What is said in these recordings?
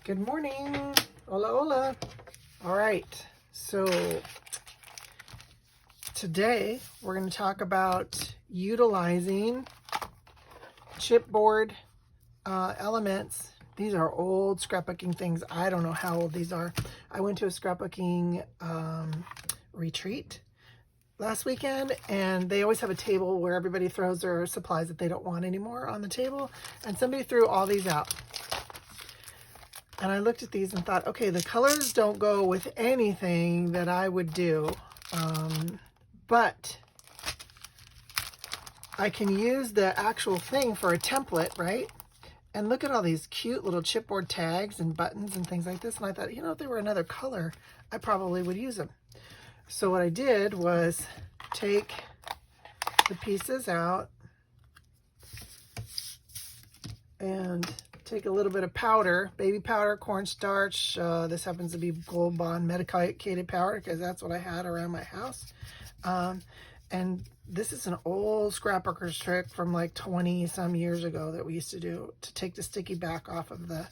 Good morning. Hola, hola. All right. So today we're going to talk about utilizing chipboard elements. These are old scrapbooking things. I don't know how old these are. I went to a scrapbooking retreat last weekend, and they always have a table where everybody throws their supplies that they don't want anymore on the table, and somebody threw all these out. And I looked at these and thought, okay, the colors don't go with anything that I would do, but I can use the actual thing for a template, right? And look at all these cute little chipboard tags and buttons and things like this. And I thought, if they were another color, I probably would use them. So what I did was take the pieces out and take a little bit of powder, baby powder, cornstarch. This happens to be Gold Bond medicated powder because that's what I had around my house. And this is an old scrapbooker's trick from like 20 some years ago that we used to do to take the sticky back off of the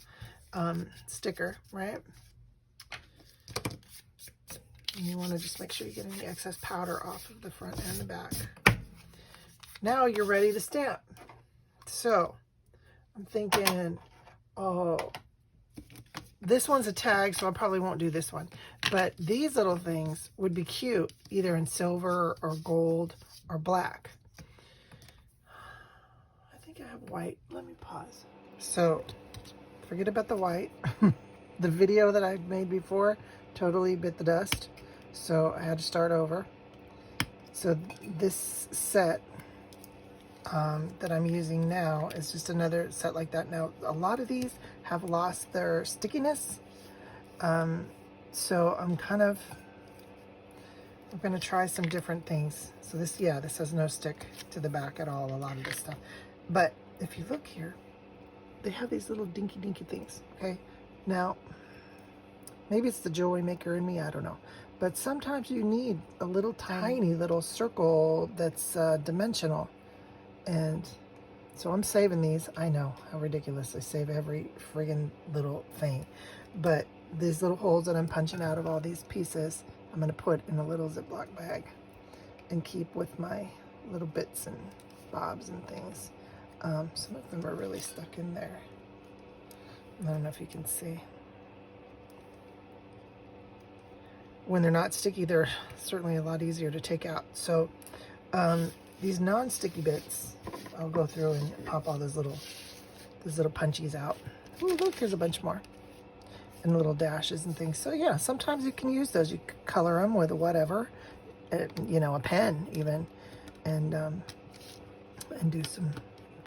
sticker, right? And you want to just make sure you get any excess powder off of the front and the back. Now you're ready to stamp. So I'm thinking, oh, this one's a tag, so I probably won't do this one. But these little things would be cute, either in silver or gold or black. I think I have white. Let me pause. So forget about the white. The video that I made before totally bit the dust, so I had to start over. So this set that I'm using now is just another set like that. Now, a lot of these have lost their stickiness. So I'm going to try some different things. So this has no stick to the back at all, a lot of this stuff. But if you look here, they have these little dinky things, okay? Now, maybe it's the jewelry maker in me, I don't know. But sometimes you need a little tiny little circle that's dimensional. And so I'm saving these. I know how ridiculous. I save every friggin' little thing. But these little holes that I'm punching out of all these pieces, I'm going to put in a little Ziploc bag and keep with my little bits and bobs and things. Some of them are really stuck in there. I don't know if you can see. When they're not sticky, they're certainly a lot easier to take out. So these non-sticky bits, I'll go through and pop all those little punchies out. Ooh, look, here's a bunch more. And little dashes and things. So yeah, sometimes you can use those. You color them with whatever, a pen even, and do some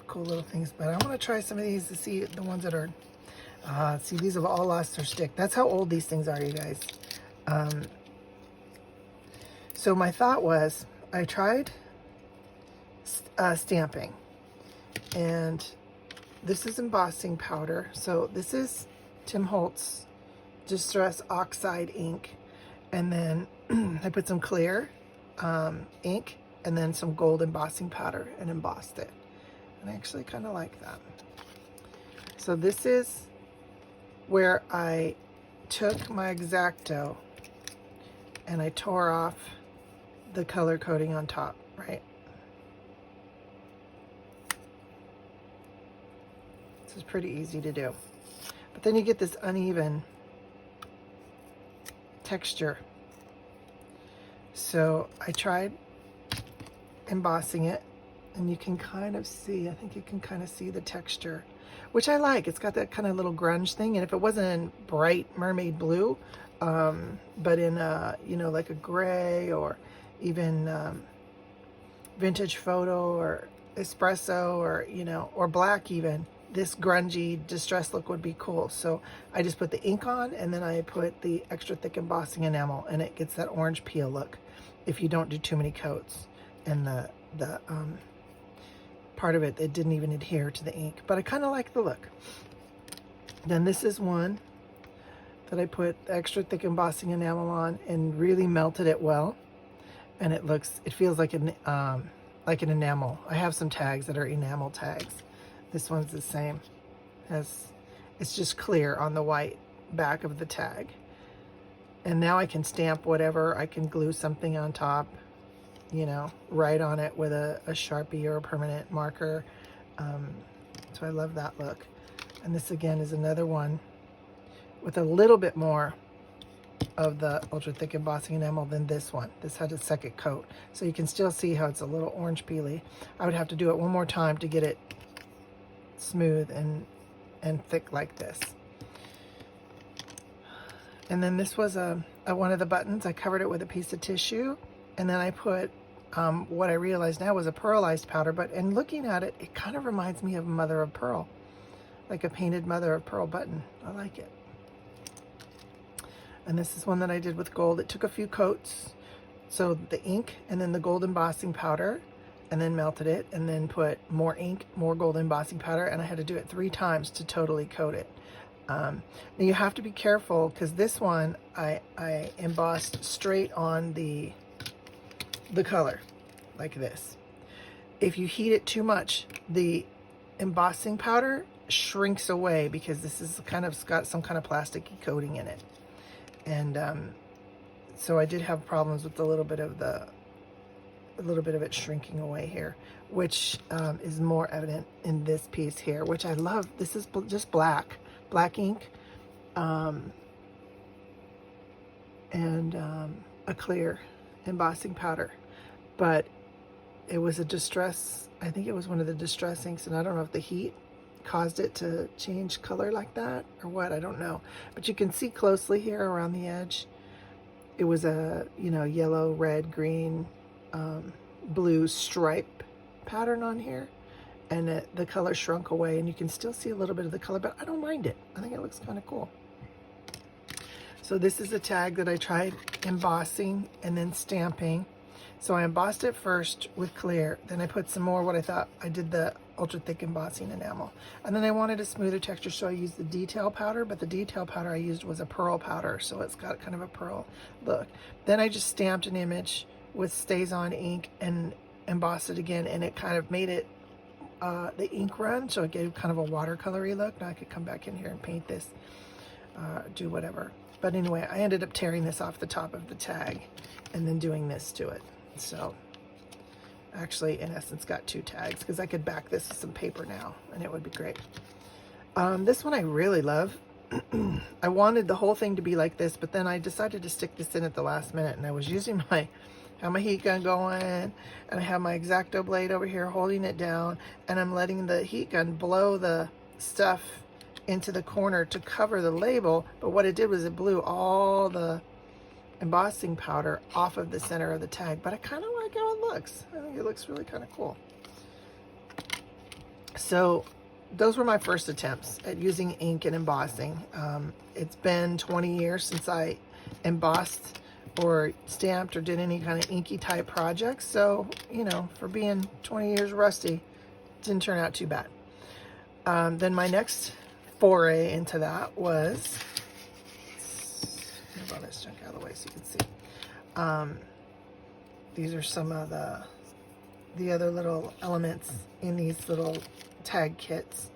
cool little things. But I want to try some of these to see the ones that are, see, these have all lost their stick. That's how old these things are, you guys. So my thought was, I tried stamping, and this is embossing powder. So this is Tim Holtz Distress Oxide ink, and then I put some clear ink and then some gold embossing powder and embossed it, and I actually kind of like that. So this is where I took my X-Acto and I tore off the color coating on top, right? This is pretty easy to do. But then you get this uneven texture. So I tried embossing it, and you can kind of see, I think you can kind of see the texture, which I like. It's got that kind of little grunge thing, and if it wasn't in bright mermaid blue, but in like a gray or even vintage photo or espresso or black even, this grungy distress look would be cool. So I just put the ink on, and then I put the extra thick embossing enamel, and it gets that orange peel look if you don't do too many coats. And the part of it didn't even adhere to the ink, but I kind of like the look. Then this is one that I put extra thick embossing enamel on and really melted it well, and it feels like an enamel. I have some tags that are enamel tags. This one's the same. It's just clear on the white back of the tag. And now I can stamp whatever. I can glue something on top, you know, write on it with a Sharpie or a permanent marker. So I love that look. And this again is another one with a little bit more of the ultra thick embossing enamel than this one. This had a second coat, so you can still see how it's a little orange peely. I would have to do it one more time to get it smooth and thick like this. And then this was one of the buttons. I covered it with a piece of tissue, and then I put what I realize now was a pearlized powder, but in looking at it, it kind of reminds me of mother of pearl, like a painted mother of pearl button. I like it. And this is one that I did with gold. It took a few coats. So the ink and then the gold embossing powder, and then melted it, and then put more ink, more gold embossing powder, and I had to do it 3 times to totally coat it. Now you have to be careful, because this one I embossed straight on the color, like this. If you heat it too much, the embossing powder shrinks away, because this is kind of got some kind of plasticky coating in it. And so I did have problems with a little bit of it shrinking away here, which is more evident in this piece here, which I love. This is just black ink, and a clear embossing powder. But it was a distress, I think it was one of the distress inks, and I don't know if the heat caused it to change color like that or what, I don't know. But you can see closely here around the edge, it was a, you know, yellow, red, green, blue stripe pattern on here, and the color shrunk away, and you can still see a little bit of the color, but I don't mind it. I think it looks kind of cool. So this is a tag that I tried embossing and then stamping. So I embossed it first with clear, then I put some more, what I thought, I did the ultra thick embossing enamel. And then I wanted a smoother texture, so I used the detail powder, but the detail powder I used was a pearl powder, so it's got kind of a pearl look. Then I just stamped an image with StazOn ink and embossed it again, and it kind of made it, the ink run, so it gave kind of a watercolory look. Now I could come back in here and paint this, do whatever. But anyway, I ended up tearing this off the top of the tag and then doing this to it. So actually, in essence, got 2 tags, because I could back this with some paper now, and it would be great. This one I really love. I wanted the whole thing to be like this, but then I decided to stick this in at the last minute, and I was using my heat gun going, and I have my X-Acto blade over here holding it down, and I'm letting the heat gun blow the stuff into the corner to cover the label, but what it did was it blew all the embossing powder off of the center of the tag. But I kind of like how it looks. I think it looks really kind of cool. So those were my first attempts at using ink and embossing. It's been 20 years since I embossed or stamped or did any kind of inky type projects, so you know, for being 20 years rusty, it didn't turn out too bad. Then my next foray into that was, move all this junk out of the way so you can see. These are some of the other little elements in these little tag kits.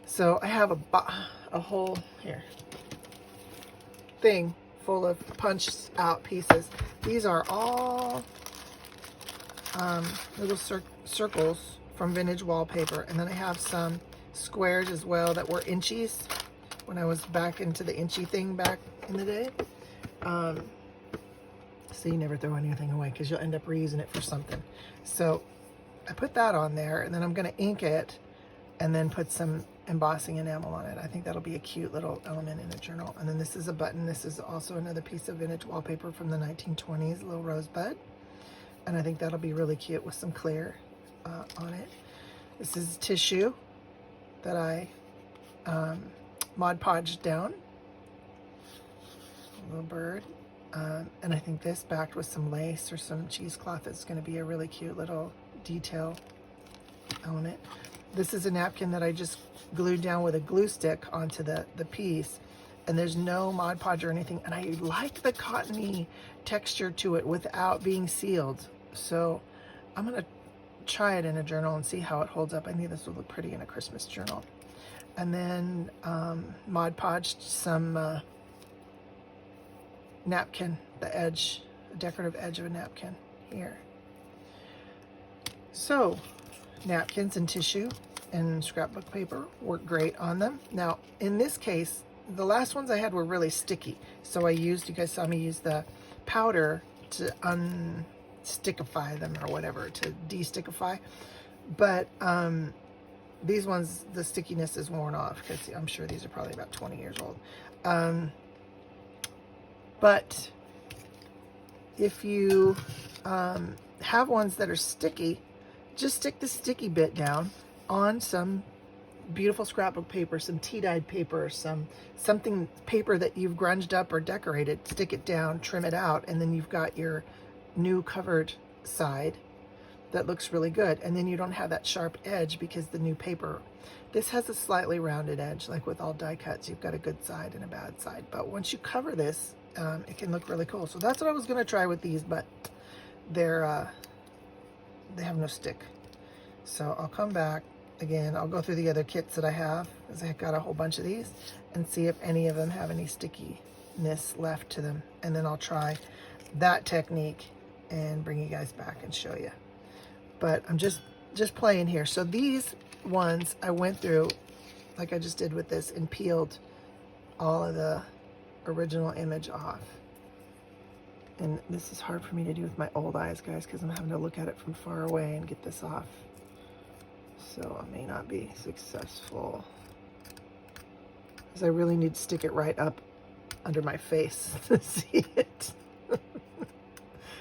So I have a whole thing full of punched out pieces. These are all little circles from vintage wallpaper, and then I have some squares as well that were inchies when I was back into the inchy thing back in the day. So you never throw anything away, because you'll end up reusing it for something. So I put that on there, and then I'm going to ink it and then put some embossing enamel on it. I think that'll be a cute little element in a journal. And then this is a button. This is also another piece of vintage wallpaper from the 1920s, a little rosebud. And I think that'll be really cute with some clear on it. This is tissue that I Mod Podged down. A little bird. And I think this backed with some lace or some cheesecloth is going to be a really cute little detail element. This is a napkin that I just glued down with a glue stick onto the piece, and there's no Mod Podge or anything, and I like the cottony texture to it without being sealed. So I'm going to try it in a journal and see how it holds up. I think this would look pretty in a Christmas journal. And then Mod Podged some napkin, the edge, the decorative edge of a napkin here. So napkins and tissue and scrapbook paper work great on them. Now in this case, the last ones I had were really sticky, so I used, you guys saw me use the powder to unstickify them or whatever, to de-stickify. But these ones, the stickiness is worn off because I'm sure these are probably about 20 years old. But if you have ones that are sticky, just stick the sticky bit down on some beautiful scrapbook paper, some tea-dyed paper, something paper that you've grunged up or decorated. Stick it down, trim it out, and then you've got your new covered side that looks really good. And then you don't have that sharp edge because the new paper, this has a slightly rounded edge. Like with all die cuts, you've got a good side and a bad side, but once you cover this, it can look really cool. So that's what I was going to try with these, but they have no stick. So I'll come back again. I'll go through the other kits that I have, because I got a whole bunch of these, and see if any of them have any stickiness left to them. And then I'll try that technique and bring you guys back and show you. But I'm just playing here. So these ones I went through, like I just did with this, and peeled all of the original image off. And this is hard for me to do with my old eyes, guys, because I'm having to look at it from far away and get this off. So I may not be successful, because I really need to stick it right up under my face to see it.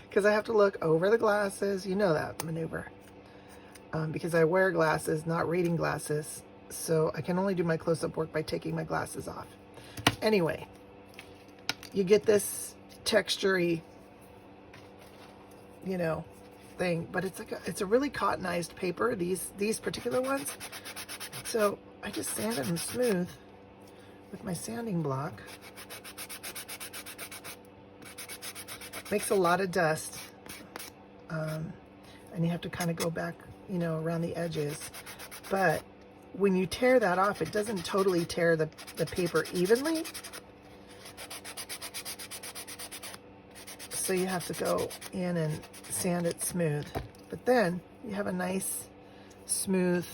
Because I have to look over the glasses. You know that maneuver. Because I wear glasses, not reading glasses. So I can only do my close-up work by taking my glasses off. Anyway, you get this texture-y, you know, thing, but it's like it's a really cottonized paper, these particular ones. So I just sanded them smooth with my sanding block. Makes a lot of dust, and you have to kind of go back, you know, around the edges. But when you tear that off, it doesn't totally tear the paper evenly. So you have to go in and sand it smooth. But then you have a nice, smooth,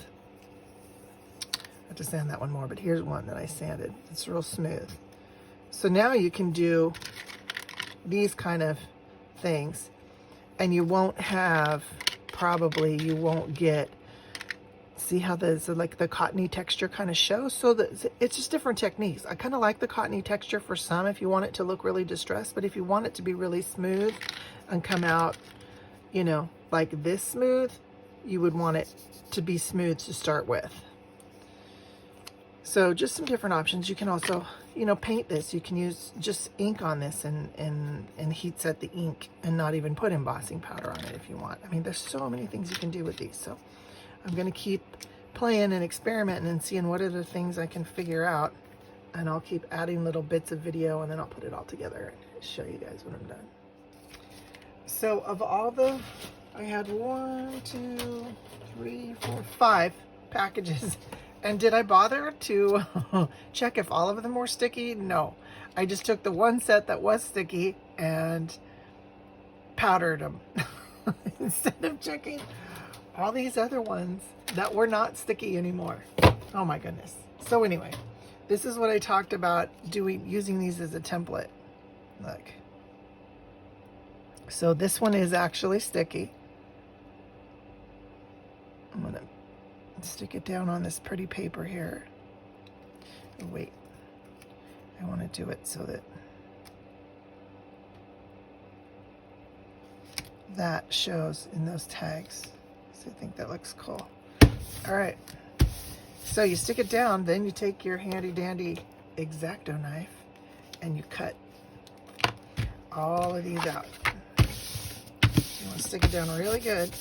I have to sand that one more, but here's one that I sanded. It's real smooth. So now you can do these kind of things, and you won't have, probably you won't get, see how there's like the cottony texture kind of shows. So that it's just different techniques. I kind of like the cottony texture for some, if you want it to look really distressed, but if you want it to be really smooth and come out, you know, like this smooth, you would want it to be smooth to start with. So just some different options. You can also, you know, paint this. You can use just ink on this and heat set the ink and not even put embossing powder on it if you want. I mean, there's so many things you can do with these. So I'm going to keep playing and experimenting and seeing what are the things I can figure out. And I'll keep adding little bits of video, and then I'll put it all together and show you guys when I'm done. So of all the, I had 1, 2, 3, 4, 5 packages. And did I bother to check if all of them were sticky? No. I just took the one set that was sticky and powdered them instead of checking all these other ones that were not sticky anymore. Oh my goodness. So anyway, this is what I talked about using these as a template. Look. So this one is actually sticky. I'm gonna stick it down on this pretty paper here. Oh, wait, I want to do it so that shows in those tags. So I think that looks cool. All right, so you stick it down, then you take your handy dandy X-Acto knife and you cut all of these out. You want to stick it down really good.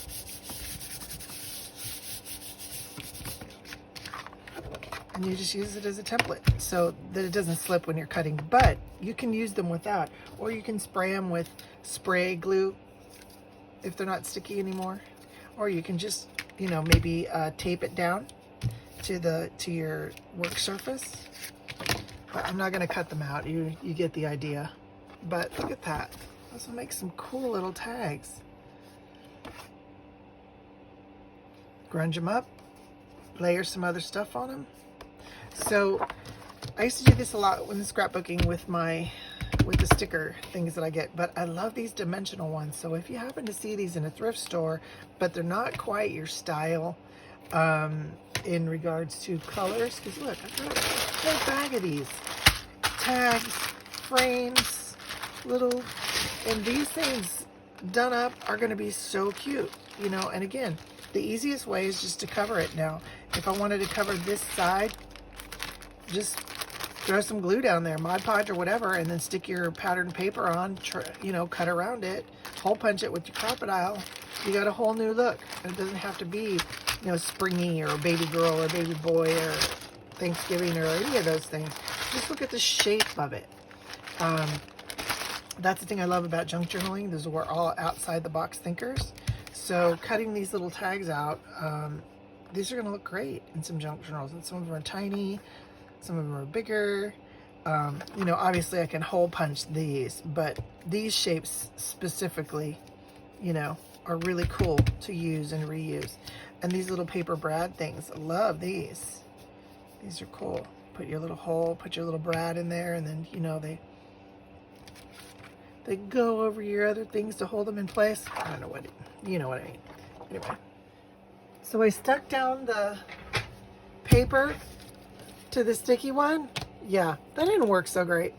And you just use it as a template so that it doesn't slip when you're cutting. But you can use them without, or you can spray them with spray glue if they're not sticky anymore. or you can just, you know, maybe tape it down to your work surface. But I'm not going to cut them out. You get the idea. But look at that. This will make some cool little tags. Grunge them up, layer some other stuff on them. So I used to do this a lot when scrapbooking with the sticker things that I get, but I love these dimensional ones. So if you happen to see these in a thrift store, but they're not quite your style in regards to colors, because look, I've got a whole bag of these tags, frames, and these things done up are going to be so cute, you know. And again, the easiest way is just to cover it. Now, if I wanted to cover this side, just throw some glue down there, Mod Podge or whatever, and then stick your patterned paper on, you know, cut around it, hole punch it with your crocodile. You got a whole new look. And it doesn't have to be, you know, springy or baby girl or baby boy or Thanksgiving or any of those things. Just look at the shape of it. That's the thing I love about junk journaling. Those are all outside the box thinkers. So cutting these little tags out, these are going to look great in some junk journals. And some of them are tiny, some of them are bigger. You know, obviously I can hole punch these, but these shapes specifically, you know, are really cool to use and reuse. And these little paper brad things, I love these. These are cool. Put your little hole, put your little brad in there, and then, you know, they go over your other things to hold them in place. I don't know what, you know what I mean. Anyway, so I stuck down the paper to the sticky one. Yeah, that didn't work so great.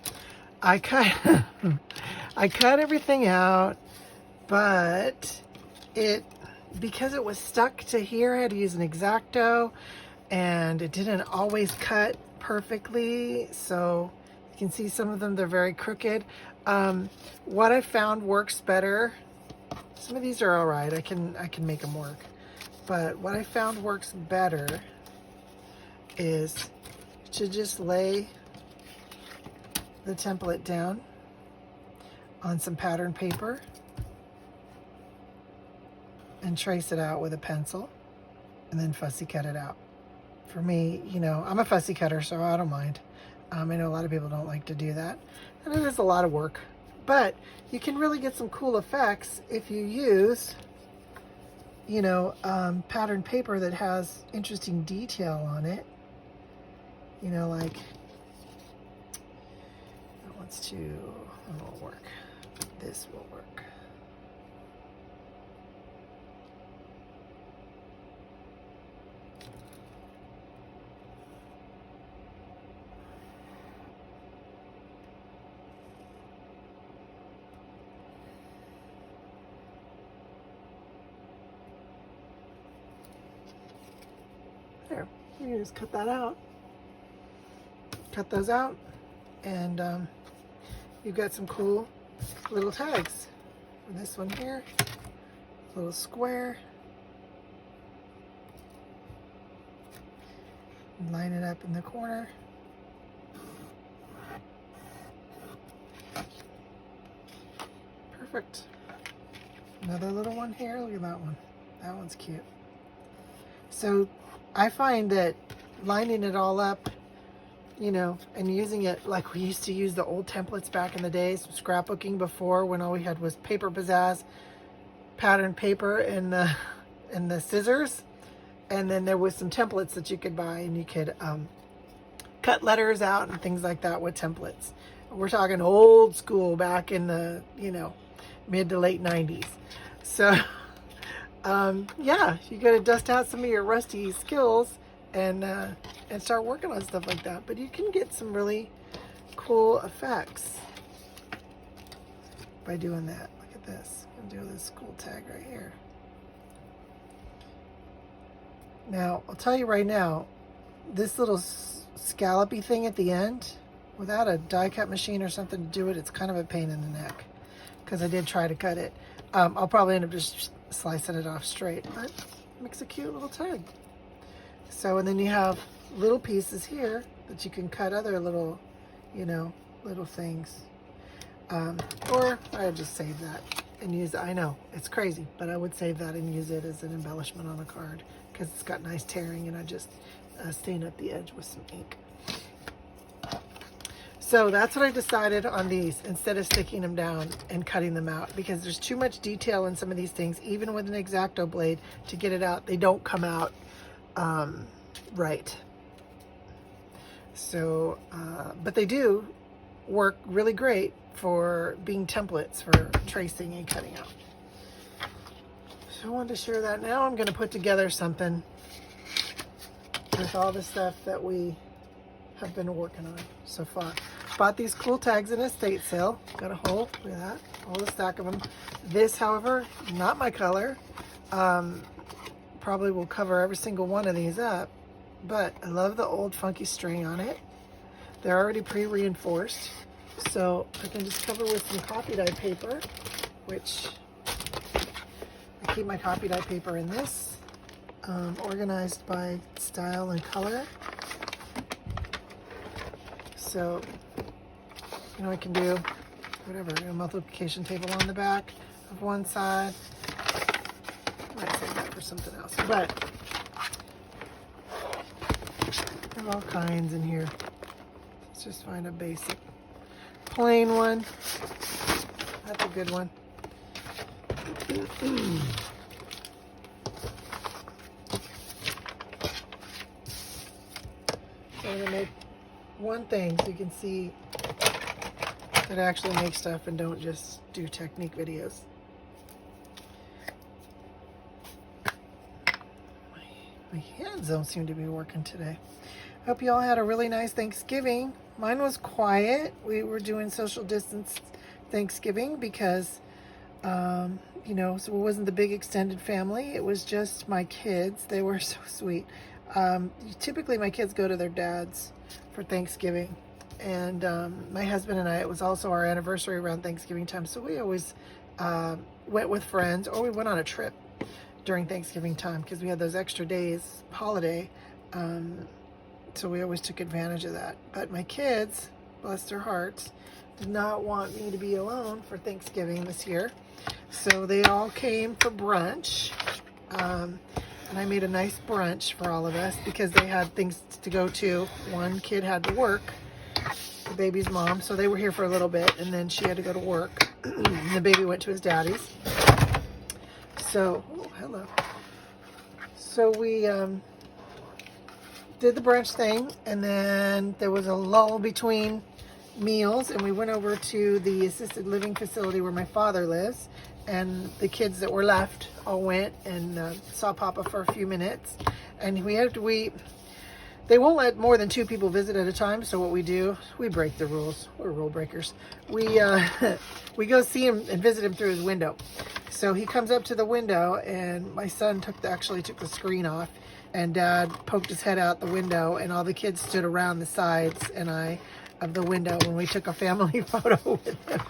I cut everything out, but because it was stuck to here, I had to use an X-Acto, and it didn't always cut perfectly. So you can see some of them, they're very crooked. What I found works better, some of these are all right, I can make them work, but what I found works better is to just lay the template down on some pattern paper and trace it out with a pencil and then fussy cut it out. For me, you know, I'm a fussy cutter, so I don't mind. I know a lot of people don't like to do that, and it is a lot of work, but you can really get some cool effects if you use, you know, pattern paper that has interesting detail on it. You know, like that won't work. This will work. There, you can just cut that out. Cut those out, and you've got some cool little tags. And this one here, a little square. Line it up in the corner. Perfect. Another little one here. Look at that one. That one's cute. So I find that lining it all up, you know, and using it like we used to use the old templates back in the days, scrapbooking before, when all we had was paper pizzazz, pattern paper, and the scissors, and then there was some templates that you could buy, and you could cut letters out and things like that with templates. We're talking old school, back in the, you know, mid to late 90s. So yeah, you got to dust out some of your rusty skills and start working on stuff like that. But you can get some really cool effects by doing that. Look at this. I'm doing this cool tag right here. Now, I'll tell you right now, this little scallopy thing at the end, without a die cut machine or something to do it, it's kind of a pain in the neck, because I did try to cut it. I'll probably end up just slicing it off straight, but it makes a cute little tag. So, and then you have little pieces here that you can cut other little, you know, little things. Or I just save that and use it. I know, it's crazy, but I would save that and use it as an embellishment on a card because it's got nice tearing, and I just stain up the edge with some ink. So that's what I decided on these, instead of sticking them down and cutting them out, because there's too much detail in some of these things. Even with an X-Acto blade, to get it out, they don't come out right. So, but they do work really great for being templates for tracing and cutting out. So I wanted to share that. Now I'm going to put together something with all the stuff that we have been working on so far. Bought these cool tags in a estate sale. Got a whole, look at that, whole stack of them. This, however, not my color. Probably will cover every single one of these up, but I love the old funky string on it. They're already pre-reinforced, so I can just cover with some copy dye paper, which I keep my copy dye paper in this, organized by style and color. So, you know, I can do whatever, a multiplication table on the back of one side. I might save that for something else, but there's all kinds in here. Let's just find a basic plain one. That's a good one. So I'm gonna make one thing so you can see that I actually make stuff and don't just do technique videos. My hands don't seem to be working today. Hope you all had a really nice Thanksgiving. Mine was quiet. We were doing social distance Thanksgiving because, you know, so it wasn't the big extended family. It was just my kids. They were so sweet. Typically my kids go to their dad's for Thanksgiving, and my husband and I, it was also our anniversary around Thanksgiving time, so we always went with friends, or we went on a trip during Thanksgiving time because we had those extra days holiday, so we always took advantage of that. But my kids, bless their hearts, did not want me to be alone for Thanksgiving this year, so they all came for brunch. And I made a nice brunch for all of us because they had things to go to. One kid had to work, the baby's mom, so they were here for a little bit, and then she had to go to work. The baby went to his daddy's. So, oh, hello. So we did the brunch thing, and then there was a lull between meals, and we went over to the assisted living facility where my father lives. And the kids that were left all went and saw Papa for a few minutes. And they won't let more than 2 people visit at a time. So what we do, we break the rules. We're rule breakers. We go see him and visit him through his window. So he comes up to the window, and my son actually took the screen off, and Dad poked his head out the window, and all the kids stood around the sides of the window when we took a family photo with him.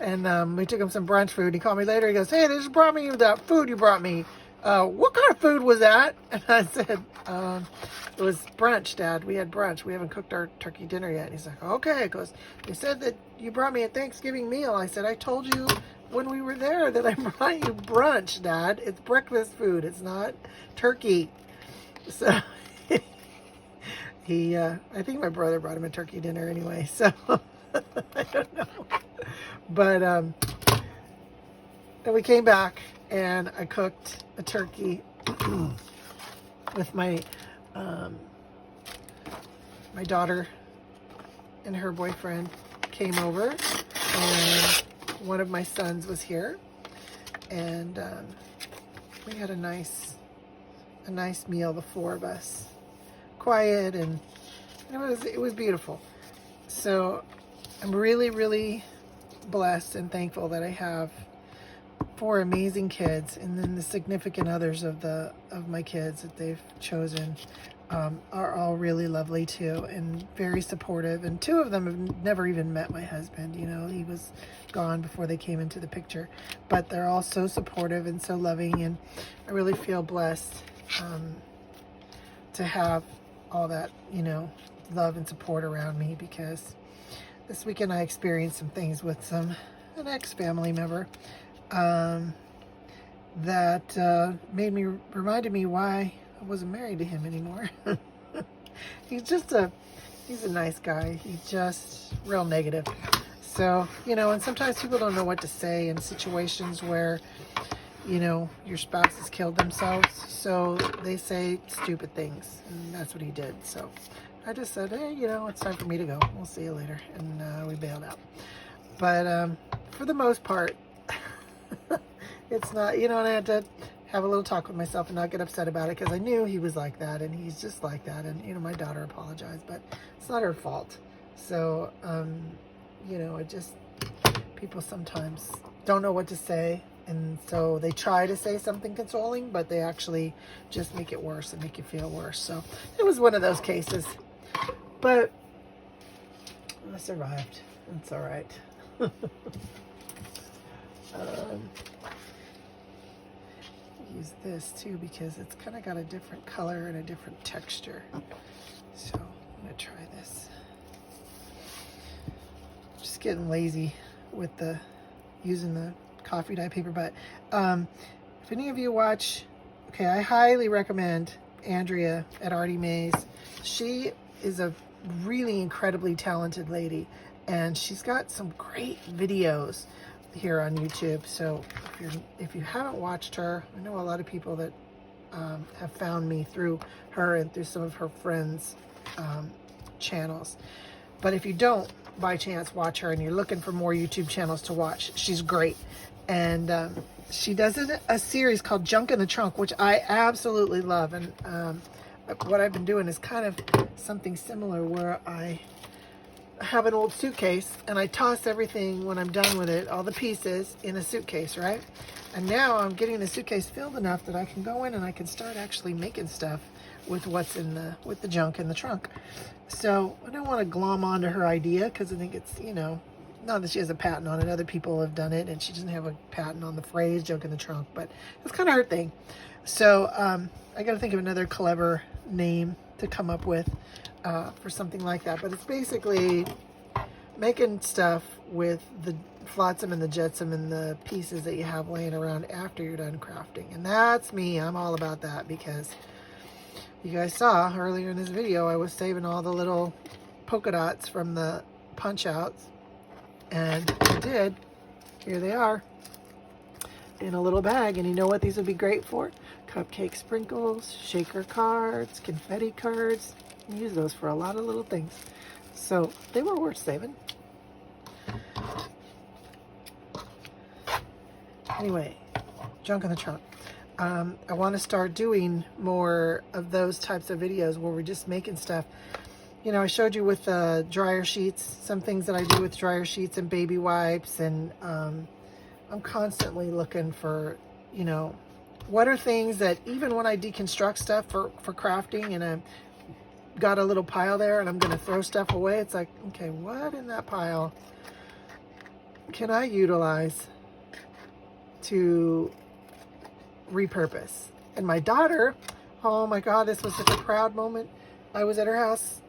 And we took him some brunch food. He called me later. He goes, "Hey, they just brought me that food you brought me. What kind of food was that?" And I said, "It was brunch, Dad. We had brunch. We haven't cooked our turkey dinner yet." And he's like, "Okay." He goes, "They said that you brought me a Thanksgiving meal." I said, "I told you when we were there that I brought you brunch, Dad. It's breakfast food. It's not turkey." So I think my brother brought him a turkey dinner anyway. So I don't know. But then we came back, and I cooked a turkey with my daughter and her boyfriend came over, and one of my sons was here, and we had a nice meal, the 4 of us, quiet, and it was beautiful. So I'm really, really blessed and thankful that I have 4 amazing kids, and then the significant others of my kids that they've chosen are all really lovely too, and very supportive. And 2 of them have never even met my husband. You know, he was gone before they came into the picture, but they're all so supportive and so loving, and I really feel blessed to have all that, you know, love and support around me, because this weekend I experienced some things with some an ex-family member that reminded me why I wasn't married to him anymore. He's a nice guy. He's just real negative. So, and sometimes people don't know what to say in situations where, your spouse has killed themselves. So they say stupid things, and that's what he did. So I just said, hey, it's time for me to go. We'll see you later. And we bailed out. But for the most part, it's not, and I had to have a little talk with myself and not get upset about it, because I knew he was like that, and he's just like that. And, my daughter apologized, but it's not her fault. So, people sometimes don't know what to say. And so they try to say something consoling, but they actually just make it worse and make you feel worse. So it was one of those cases. But I survived. It's all right. Use this too because it's kind of got a different color and a different texture. So I'm going to try this. Just getting lazy with using the coffee dye paper, but if any of you watch, I highly recommend Andrea at Artie Mays. She is a really incredibly talented lady, and she's got some great videos here on YouTube. So if you haven't watched her, I know a lot of people that have found me through her and through some of her friends' channels. But if you don't by chance watch her and you're looking for more YouTube channels to watch, she's great. And she does a series called Junk in the Trunk, which I absolutely love. And what I've been doing is kind of something similar, where I have an old suitcase and I toss everything when I'm done with it, all the pieces, in a suitcase, right? And now I'm getting the suitcase filled enough that I can go in and I can start actually making stuff with what's in with the junk in the trunk. So I don't want to glom onto her idea, because I think it's, not that she has a patent on it. Other people have done it, and she doesn't have a patent on the phrase junk in the trunk, but it's kind of her thing. So I got to think of another clever name to come up with for something like that. But it's basically making stuff with the flotsam and the jetsam and the pieces that you have laying around after you're done crafting. And that's me. I'm all about that, because you guys saw earlier in this video, I was saving all the little polka dots from the punch outs. And I did. Here they are in a little bag. And you know what these would be great for? Cupcake sprinkles, shaker cards, confetti cards. You use those for a lot of little things. So they were worth saving. Anyway, junk in the trunk. I want to start doing more of those types of videos where we're just making stuff. I showed you with dryer sheets, some things that I do with dryer sheets and baby wipes. And I'm constantly looking for, what are things that even when I deconstruct stuff for crafting, and I've got a little pile there and I'm going to throw stuff away, it's like, okay, what in that pile can I utilize to repurpose? And my daughter, oh my God, this was such a proud moment. I was at her house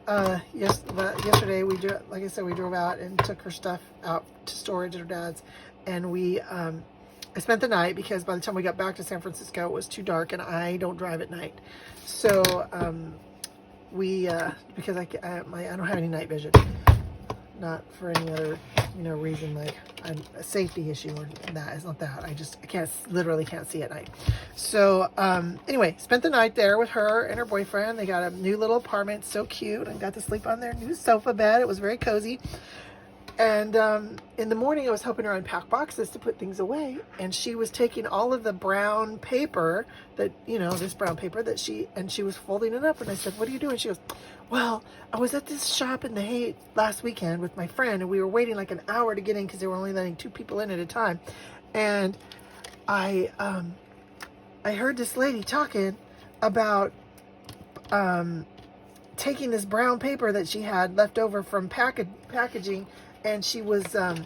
yesterday. Like I said, we drove out and took her stuff out to storage at her dad's, and I spent the night, because by the time we got back to San Francisco, it was too dark, and I don't drive at night. So because I don't have any night vision, not for any other reason, like a safety issue or that. It's not that. I literally can't see at night. So anyway, spent the night there with her and her boyfriend. They got a new little apartment, so cute, and got to sleep on their new sofa bed. It was very cozy. And in the morning, I was helping her unpack boxes to put things away, and she was taking all of the brown paper that, this brown paper that she was folding it up. And I said, "What are you doing?" She goes, "Well, I was at this shop in the Hay last weekend with my friend, and we were waiting like an hour to get in because they were only letting 2 people in at a time. And I heard this lady talking about taking this brown paper that she had left over from packaging, and she was going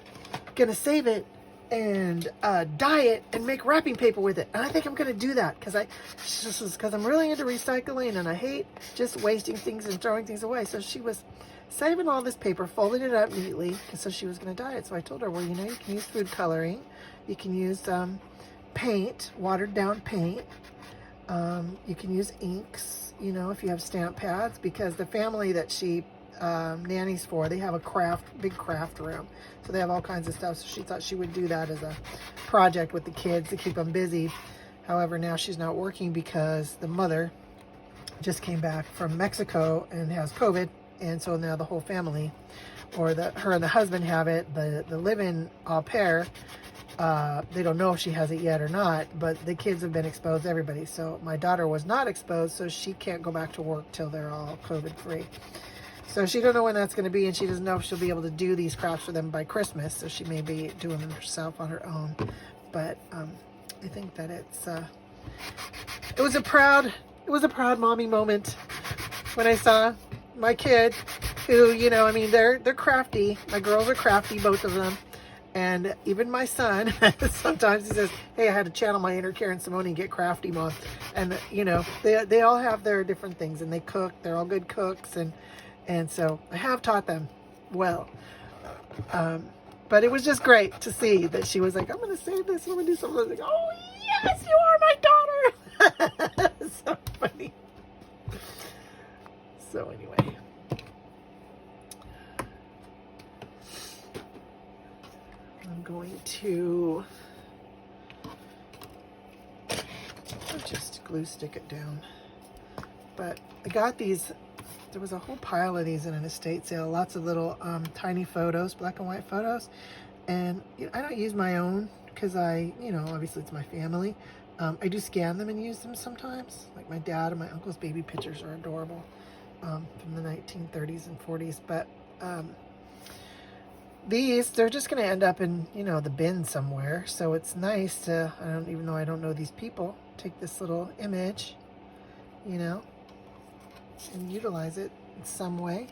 to save it and dye it and make wrapping paper with it. And I think I'm going to do that because I'm really into recycling and I hate just wasting things and throwing things away. So she was saving all this paper, folding it up neatly, and so she was going to dye it. So I told her, well, you know, you can use food coloring, you can use paint, watered down paint, you can use inks, you know, if you have stamp pads, because the family that she nannies for, they have a big craft room, so they have all kinds of stuff. So she thought she would do that as a project with the kids to keep them busy. However, now she's not working because the mother just came back from Mexico and has COVID, and so now the whole family, or her and the husband have it. The live-in au pair, they don't know if she has it yet or not, but the kids have been exposed, everybody. So my daughter was not exposed, so she can't go back to work till they're all COVID free. So she don't know when that's going to be, and she doesn't know if she'll be able to do these crafts for them by Christmas. So she may be doing them herself on her own. But I think that it was a proud mommy moment when I saw my kid, who, you know, I mean, they're crafty. My girls are crafty, both of them. And even my son, sometimes he says, hey, I had to channel my inner Karen Simone and get crafty, Mom. And, you know, they all have their different things, and they cook. They're all good cooks. And so I have taught them well. But it was just great to see that she was like, I'm going to save this. I'm going to do something. I was like, oh, yes, you are my daughter. So funny. So anyway. I'm going to just glue stick it down. But I got these, there was a whole pile of these in an estate sale, lots of little tiny photos, black and white photos. And you know, I don't use my own because you know, obviously it's my family. I do scan them and use them sometimes. Like my dad and my uncle's baby pictures are adorable, from the 1930s and 40s. But they're just going to end up in, you know, the bin somewhere. So it's nice to, even though I don't know these people, take this little image, you know, and utilize it in some way.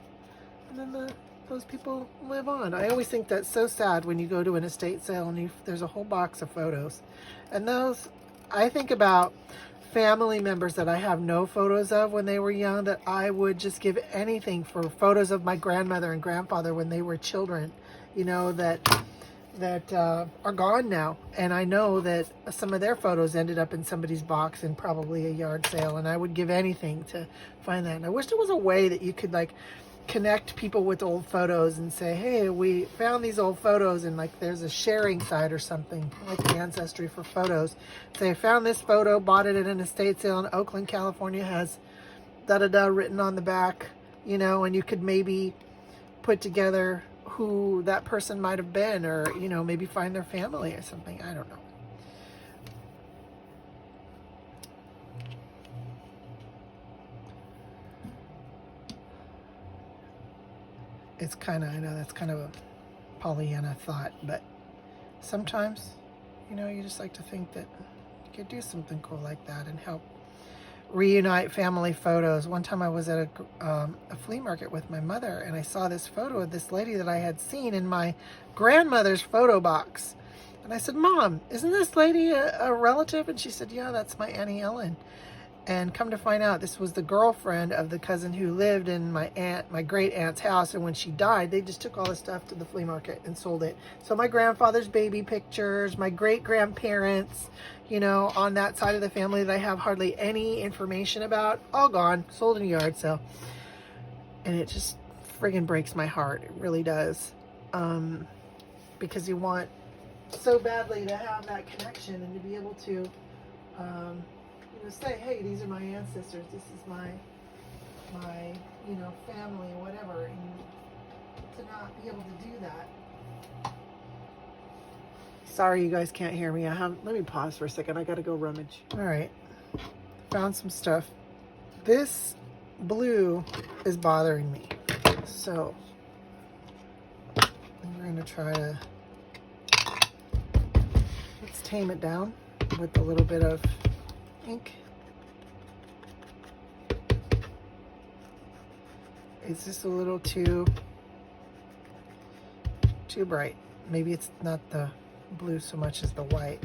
And then those people live on. I always think that's so sad when you go to an estate sale and there's a whole box of photos. And those, I think about family members that I have no photos of when they were young, that I would just give anything for photos of my grandmother and grandfather when they were children, you know, that are gone now. And I know that some of their photos ended up in somebody's box in probably a yard sale, and I would give anything to find that. And I wish there was a way that you could like connect people with old photos and say, hey, we found these old photos, and like there's a sharing site or something like Ancestry for photos. Say, I found this photo, bought it at an estate sale in Oakland, California, has da-da-da written on the back, you know, and you could maybe put together who that person might have been, or, you know, maybe find their family or something. I don't know. It's kind of, I know that's kind of a Pollyanna thought, but sometimes, you know, you just like to think that you could do something cool like that and help reunite family photos. One time I was at a flea market with my mother, and I saw this photo of this lady that I had seen in my grandmother's photo box. And I said, Mom, isn't this lady a relative? And she said, yeah, that's my Auntie Ellen. And come to find out, this was the girlfriend of the cousin who lived in my great aunt's house. And when she died, they just took all the stuff to the flea market and sold it. So my grandfather's baby pictures, my great grandparents, you know, on that side of the family that I have hardly any information about, all gone, sold in a yard sale. And it just friggin' breaks my heart. It really does. Because you want so badly to have that connection and to be able to, you know, say, hey, these are my ancestors, this is my you know, family or whatever, and to not be able to do that. Sorry you guys can't hear me. Let me pause for a second. I gotta go rummage. All right, found some stuff. This blue is bothering me, so we're gonna try to, let's tame it down with a little bit of ink. It's just a little too bright. Maybe it's not the blue so much as the white.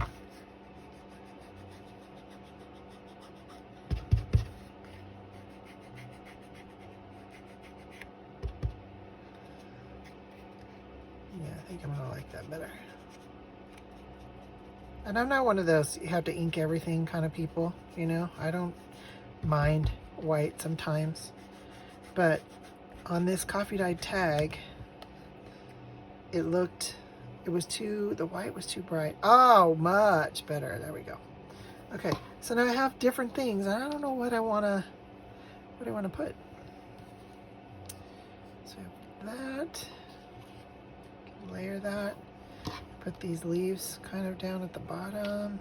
Yeah, I think I'm gonna like that better. And I'm not one of those you have to ink everything kind of people, you know. I don't mind white sometimes, but on this coffee dyed tag, the white was too bright. Oh, much better. There we go. Okay, so now I have different things, and I don't know what I wanna put. So I have that. Layer that. Put these leaves kind of down at the bottom.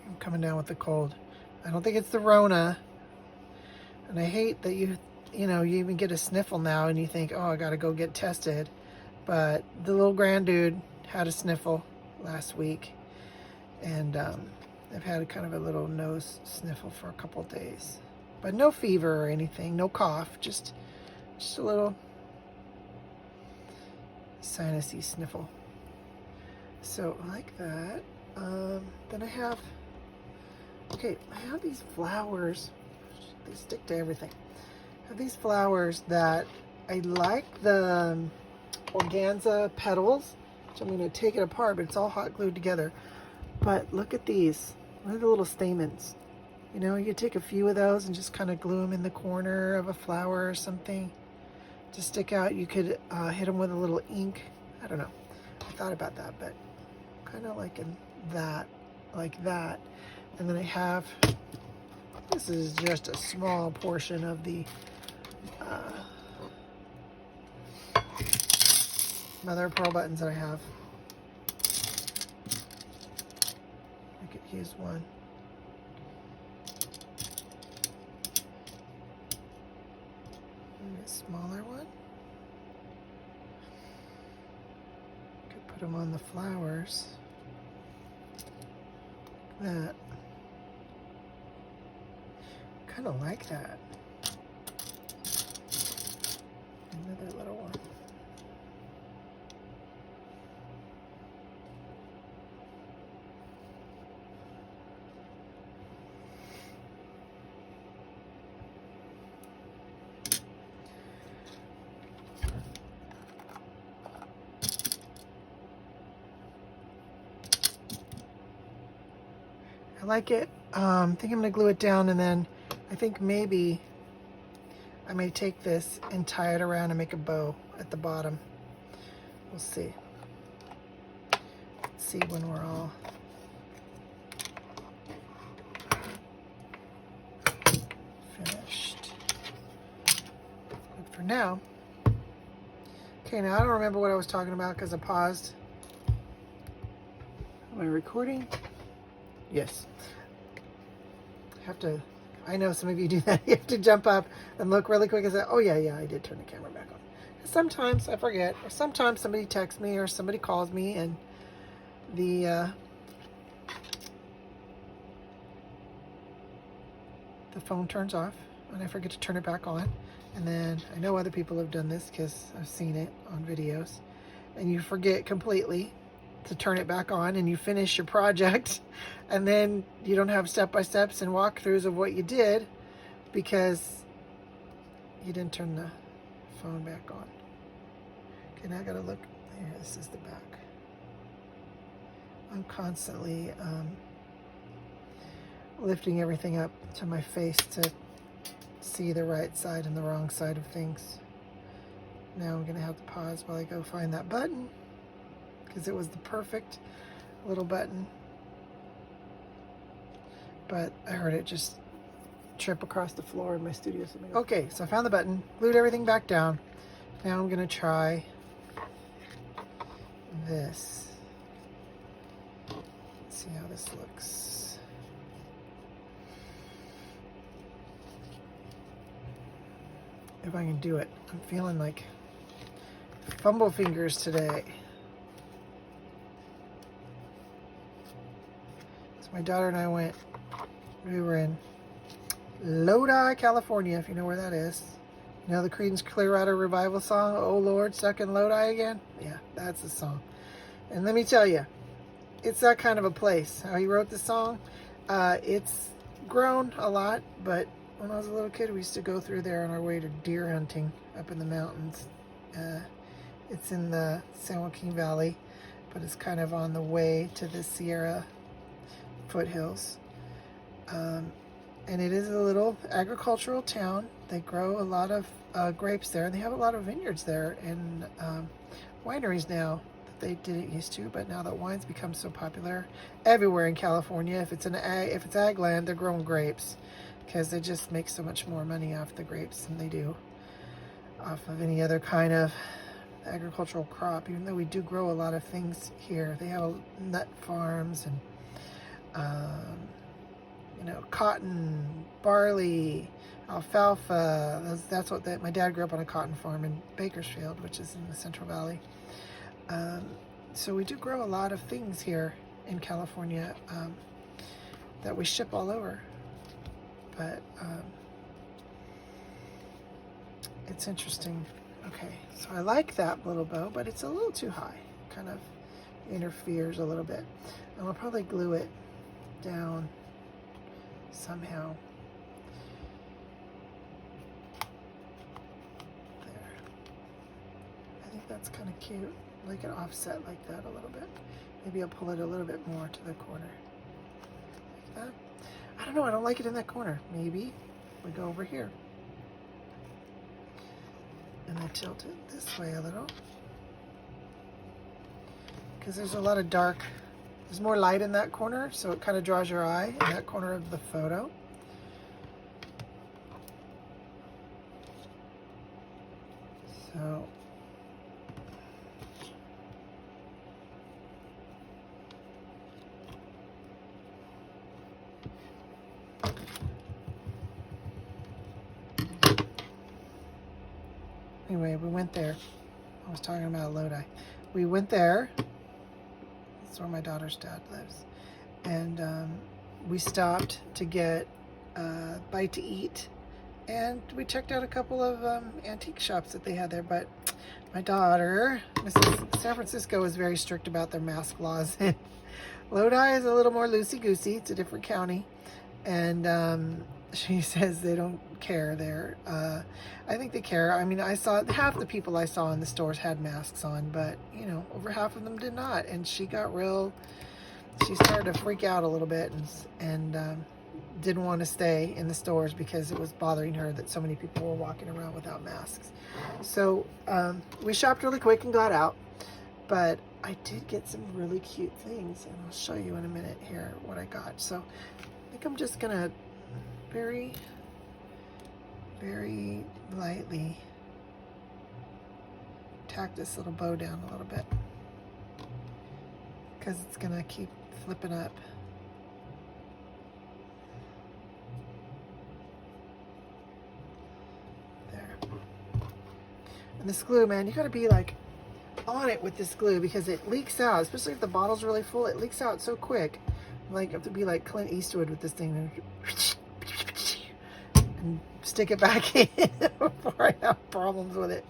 I'm coming down with the cold. I don't think it's the Rona. And I hate that you even get a sniffle now and you think, oh, I gotta go get tested. But the little grand dude had a sniffle last week. And I've had kind of a little nose sniffle for a couple days. But no fever or anything, no cough, just a little sinusy sniffle. So like that. Then I have these flowers. They stick to everything. I have these flowers that I like the organza petals, which I'm going to take it apart, but it's all hot glued together. But look at these. Look at the little stamens. You know, you take a few of those and just kind of glue them in the corner of a flower or something to stick out. You could hit them with a little ink. I don't know. I thought about that, but kind of liking that, like that. And then I have, this is just a small portion of the mother of pearl buttons that I have. I could use one. A smaller one. Could put them on the flowers. Like that. Kind of like that. Another little one. I like it. I think I'm going to glue it down, and then I think maybe I may take this and tie it around and make a bow at the bottom. We'll see. Let's see when we're all finished. But for now, okay, now I don't remember what I was talking about because I paused. Am I recording? Yes. I know some of you do that. You have to jump up and look really quick and say, oh yeah, I did turn the camera back on. Sometimes I forget, or sometimes somebody texts me or somebody calls me and the phone turns off and I forget to turn it back on. And then I know other people have done this because I've seen it on videos, and you forget completely to turn it back on, and you finish your project, and then you don't have step-by-steps and walkthroughs of what you did because you didn't turn the phone back on. Okay, now I gotta look. Here, this is the back. I'm constantly lifting everything up to my face to see the right side and the wrong side of things. Now I'm gonna have to pause while I go find that button, because it was the perfect little button, but I heard it just trip across the floor in my studio. Okay, so I found the button, glued everything back down. Now I'm gonna try this. Let's see how this looks. If I can do it. I'm feeling like fumble fingers today. My daughter and I we were in Lodi, California, if you know where that is. You know the Creedence Clearwater Revival song, "Oh Lord, Stuck in Lodi Again"? Yeah, that's the song. And let me tell you, it's that kind of a place. How he wrote the song, it's grown a lot, but when I was a little kid, we used to go through there on our way to deer hunting up in the mountains. It's in the San Joaquin Valley, but it's kind of on the way to the Sierra foothills. And it is a little agricultural town. They grow a lot of grapes there, and they have a lot of vineyards there and wineries now that they didn't used to. But now that wine's become so popular everywhere in California, if it's ag land, they're growing grapes because they just make so much more money off the grapes than they do off of any other kind of agricultural crop. Even though we do grow a lot of things here, they have nut farms and cotton, barley, alfalfa. That's what my dad grew up on a cotton farm in Bakersfield, which is in the Central Valley. So we do grow a lot of things here in California that we ship all over. But it's interesting. Okay, so I like that little bow, but it's a little too high. Kind of interferes a little bit. And I'll probably glue it down somehow. There. I think that's kind of cute. Like an offset like that a little bit. Maybe I'll pull it a little bit more to the corner. Like that. I don't know, I don't like it in that corner. Maybe we go over here. And I tilt it this way a little. Because there's a lot of dark. There's more light in that corner, so it kind of draws your eye in that corner of the photo. So anyway, we went there. I was talking about Lodi. We went there. That's where my daughter's dad lives. And we stopped to get a bite to eat. And we checked out a couple of antique shops that they had there. But my daughter, Mrs. San Francisco, is very strict about their mask laws. Lodi is a little more loosey-goosey. It's a different county. And she says they don't care there. I think they care. I mean, I saw half the people I saw in the stores had masks on, but over half of them did not. And she started to freak out a little bit and didn't want to stay in the stores because it was bothering her that so many people were walking around without masks. So we shopped really quick and got out, but I did get some really cute things, and I'll show you in a minute here what I got. So I think I'm just gonna very, very lightly tack this little bow down a little bit because it's gonna keep flipping up. There. And this glue, man, you gotta be like on it with this glue because it leaks out, especially if the bottle's really full. It leaks out so quick. Like, you have to be like Clint Eastwood with this thing and stick it back in before I have problems with it.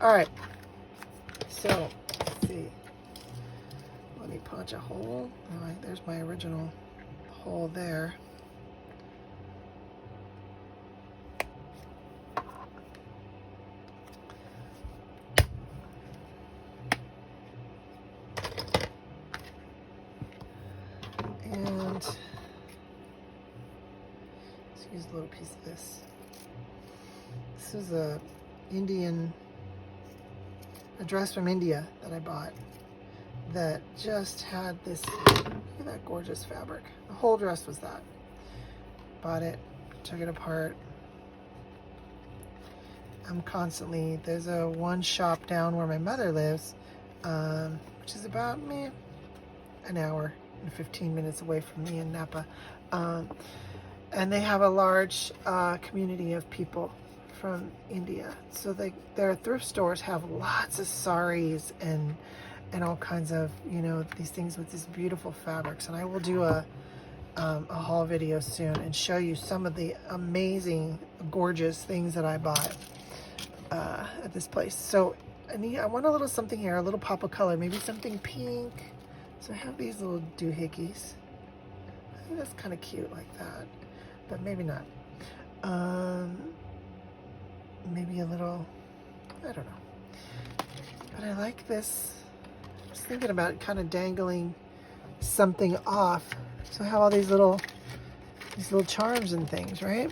All right, so let's see. Let me punch a hole. All right, there's my original hole there. And let's use a little piece of this. This is a dress from India that I bought that just had this, look at that gorgeous fabric. The whole dress was that. Bought it, took it apart. I'm constantly, there's one shop down where my mother lives, which is about an hour and 15 minutes away from me in Napa. And they have a large community of people from India. So their thrift stores have lots of saris and all kinds of, these things with these beautiful fabrics. And I will do a a haul video soon and show you some of the amazing, gorgeous things that I bought at this place. So I want a little something here, a little pop of color, maybe something pink. So I have these little doohickeys. I think that's kind of cute like that, but maybe not. Maybe a little, I don't know. But I like this. I was thinking about kind of dangling something off. So I have all these little charms and things, right?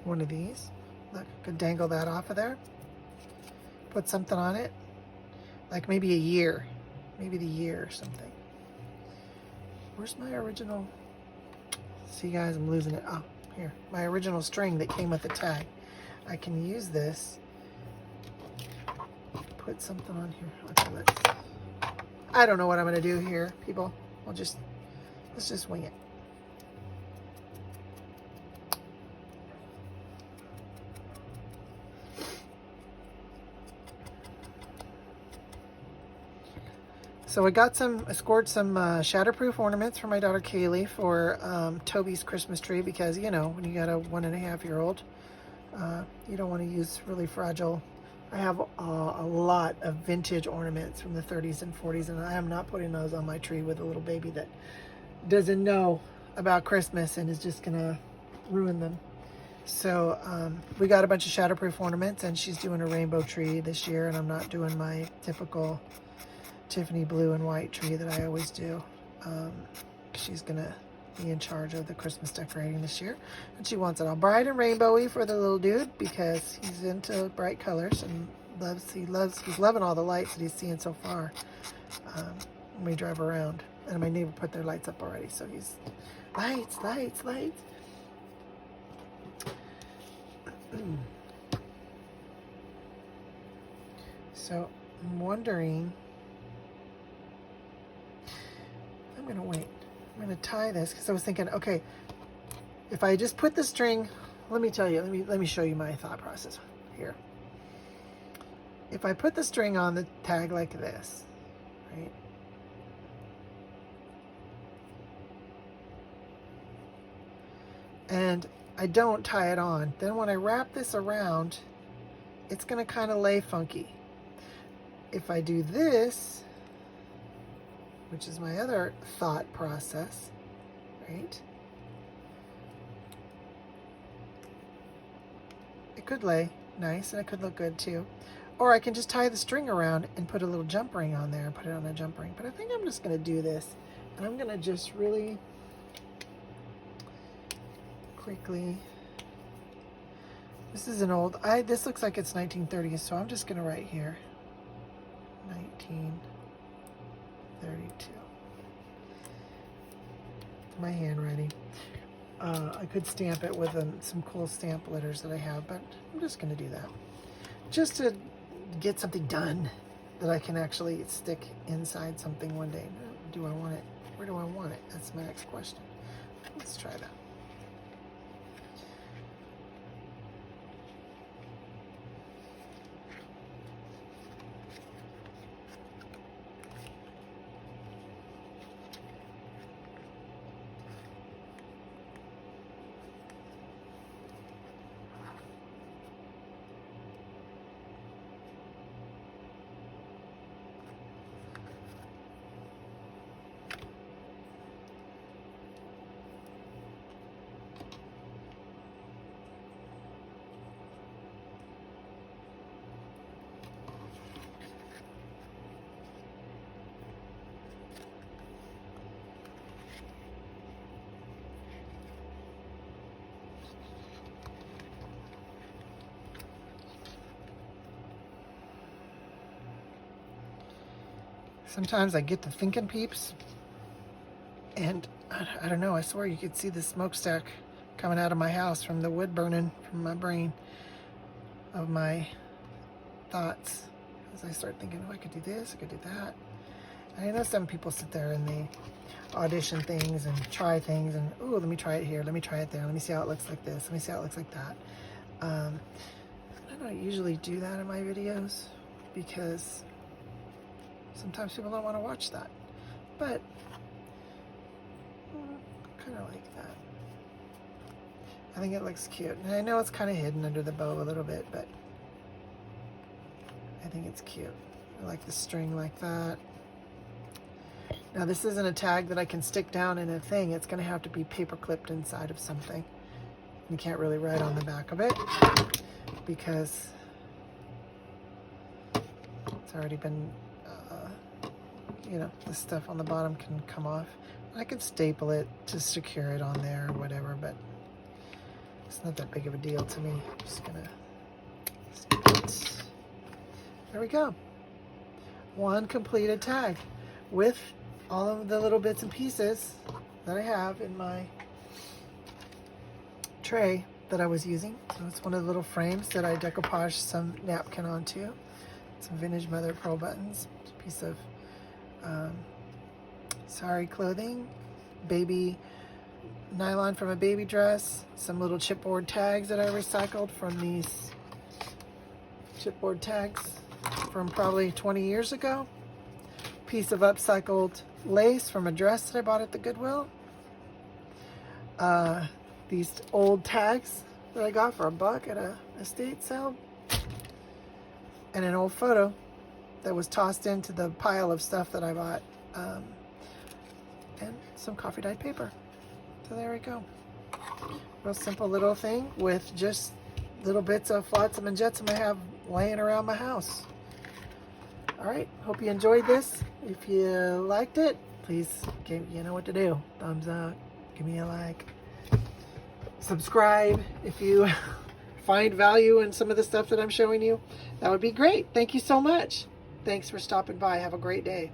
One of these. Look, I could dangle that off of there. Put something on it. Like maybe a year. Maybe the year or something. Where's my original? See guys, I'm losing it. Oh, here. My original string that came with the tag. I can use this. Put something on here. Okay, I don't know what I'm gonna do here, people. Let's just wing it. So I scored some shatterproof ornaments for my daughter Kaylee for Toby's Christmas tree, because you know, when you got a 1.5-year-old, you don't want to use really fragile. I have a lot of vintage ornaments from the 30s and 40s, and I am not putting those on my tree with a little baby that doesn't know about Christmas and is just gonna ruin them. So we got a bunch of shatterproof ornaments, and she's doing a rainbow tree this year, and I'm not doing my typical Tiffany blue and white tree that I always do. She's gonna be in charge of the Christmas decorating this year, and she wants it all bright and rainbowy for the little dude because he's into bright colors and he's loving all the lights that he's seeing so far when we drive around. And my neighbor put their lights up already, so he's lights. So I'm wondering, I'm gonna wait. I'm gonna tie this because I was thinking, okay, if I just put the string, let me tell you, let me show you my thought process here. If I put the string on the tag like this, right? And I don't tie it on, then when I wrap this around, it's gonna kind of lay funky. If I do this, which is my other thought process, right? It could lay nice and it could look good too. Or I can just tie the string around and put a little jump ring on there and put it on a jump ring. But I think I'm just gonna do this, and I'm gonna just really quickly, this is an old, this looks like it's 1930s, so I'm just gonna write here, 1932. My handwriting. I could stamp it with some cool stamp letters that I have, but I'm just going to do that. Just to get something done that I can actually stick inside something one day. Do I want it? Where do I want it? That's my next question. Let's try that. Sometimes I get to thinking, peeps, and I don't know, I swear you could see the smokestack coming out of my house from the wood burning from my brain of my thoughts as I start thinking, oh, I could do this, I could do that. And I know some people sit there and they audition things and try things and, ooh, let me try it here, let me try it there, let me see how it looks like this, let me see how it looks like that. I don't usually do that in my videos because sometimes people don't want to watch that. But of like that. I think it looks cute. And I know it's kind of hidden under the bow a little bit, but I think it's cute. I like the string like that. Now this isn't a tag that I can stick down in a thing. It's going to have to be paper clipped inside of something. You can't really write on the back of it because it's already been, you know, the stuff on the bottom can come off. I could staple it to secure it on there or whatever, but it's not that big of a deal to me. I'm just gonna stick it. There we go. One completed tag with all of the little bits and pieces that I have in my tray that I was using. So it's one of the little frames that I decoupaged some napkin onto. Some vintage mother of pearl buttons, a piece of sari clothing, baby nylon from a baby dress, some little chipboard tags that I recycled from these chipboard tags from probably 20 years ago, piece of upcycled lace from a dress that I bought at the Goodwill, these old tags that I got for $1 at a estate sale, and an old photo that was tossed into the pile of stuff that I bought, and some coffee dyed paper. So there we go. Real simple little thing with just little bits of flotsam and jetsam I have laying around my house. All right, hope you enjoyed this. If you liked it, please, you know what to do. Thumbs up, give me a like. Subscribe if you find value in some of the stuff that I'm showing you. That would be great. Thank you so much. Thanks for stopping by. Have a great day.